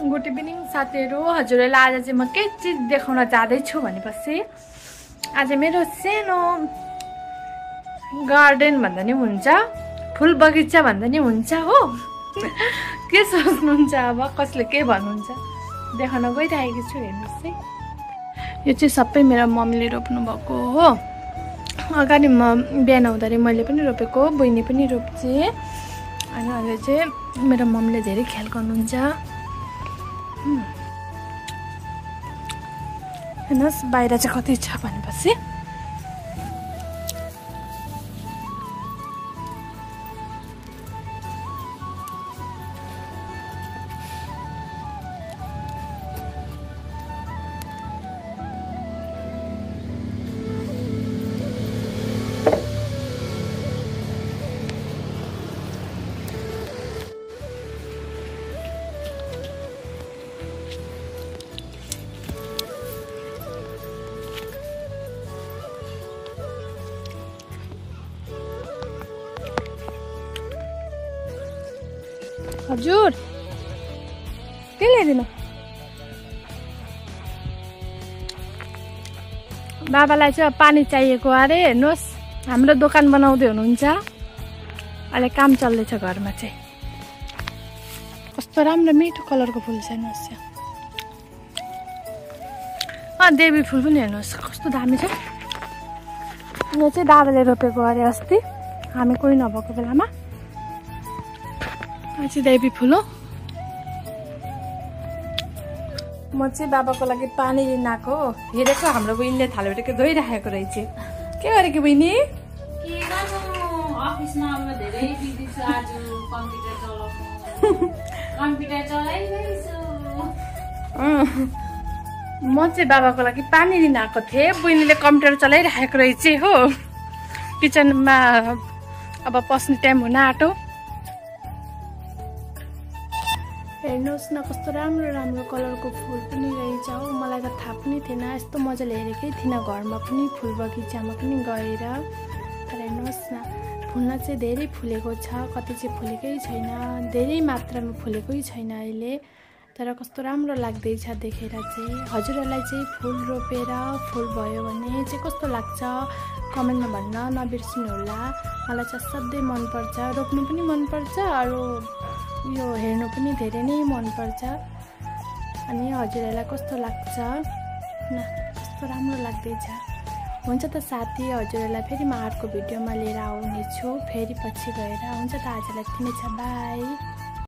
Good evening साथीहरू। हजुरहरूलाई आज चाहिँ म के चिज देखाउन जाँदैछु भनेपछि आज मेरो सानो गार्डन भन्दा नि हुन्छ, फुल बगैँचा भन्दा नि हुन्छ हो। के सोच्नुहुन्छ अब, कसले के भन्नुहुन्छ, देखाउन गइरहेको छु। हेर्नुहोस् है, यो चाहिँ सबै मेरो मम्मीले रोप्नु भएको हो। अगाडि म बिहान हुँदाखेरि मैले पनि रोपेको, बहिनी पनि रोप्छे। अनि अहिले चाहिँ मेरो मम्मीले धेरै ख्याल गर्नुहुन्छ। हेर्नुहोस् बाहिर चाहिँ कति छ भनेपछि हजुर के ल्याइदिनु? बाबालाई चाहिँ पानी चाहिएको अरे। हेर्नुहोस् हाम्रो दोकान बनाउँदै हुनुहुन्छ, अहिले काम चल्दैछ घरमा चाहिँ। कस्तो राम्रो मिठो कलरको फुल छ हेर्नुहोस्। देवी फुल पनि हेर्नुहोस् कस्तो दामी छ। यो चाहिँ दादाले रोपेको अरे अस्ति, हामी कोही नभएको बेलामा। चाहिँ देवी फुल हो। म चाहिँ बाबाको लागि पानी लिन आएको। हेरेको हाम्रो बहिनीले थालेबाट धोइराखेको रहेछ। के गरेको बहिनी? अफिसमा अब धेरै बिजी छु आज, कम्प्युटर चलाउँछु। कम्प्युटर चलाइरहेछु। म चाहिँ बाबाको लागि पानी लिन आएको थिएँ। बहिनीले कम्प्युटर चलाइराखेको रहेछ हो। किचनमा अब पस्ने टाइम हुन आँट्यो। हेर्नुहोस् न कस्तो राम्रो राम्रो कलरको फुल पनि रहेछ हो। मलाई त थाहा पनि थिएन, यस्तो मजाले हेरेकै थिइनँ घरमा पनि, फुल बगैँचामा पनि गएर। तर हेर्नुहोस् न, फुल्न चाहिँ धेरै फुलेको छ, कति चाहिँ फुलेकै छैन, धेरै मात्रामा फुलेकै छैन अहिले। तर कस्तो राम्रो लाग्दैछ देखेर चाहिँ। हजुरहरूलाई चाहिँ फुल रोपेर फुल भयो भने चाहिँ कस्तो लाग्छ कमेन्टमा भन्न नबिर्सिनु होला। मलाई चाहिँ असाध्यै मनपर्छ, रोप्नु पनि मनपर्छ, अरू यो हेर्नु पनि धेरै नै मनपर्छ। अनि हजुरहरूलाई कस्तो लाग्छ न, कस्तो राम्रो लाग्दैछ। हुन्छ त साथी, हजुरहरूलाई फेरि म अर्को भिडियोमा लिएर आउनेछु फेरि पछि गएर। हुन्छ त आजलाई यति नै छ, बाई।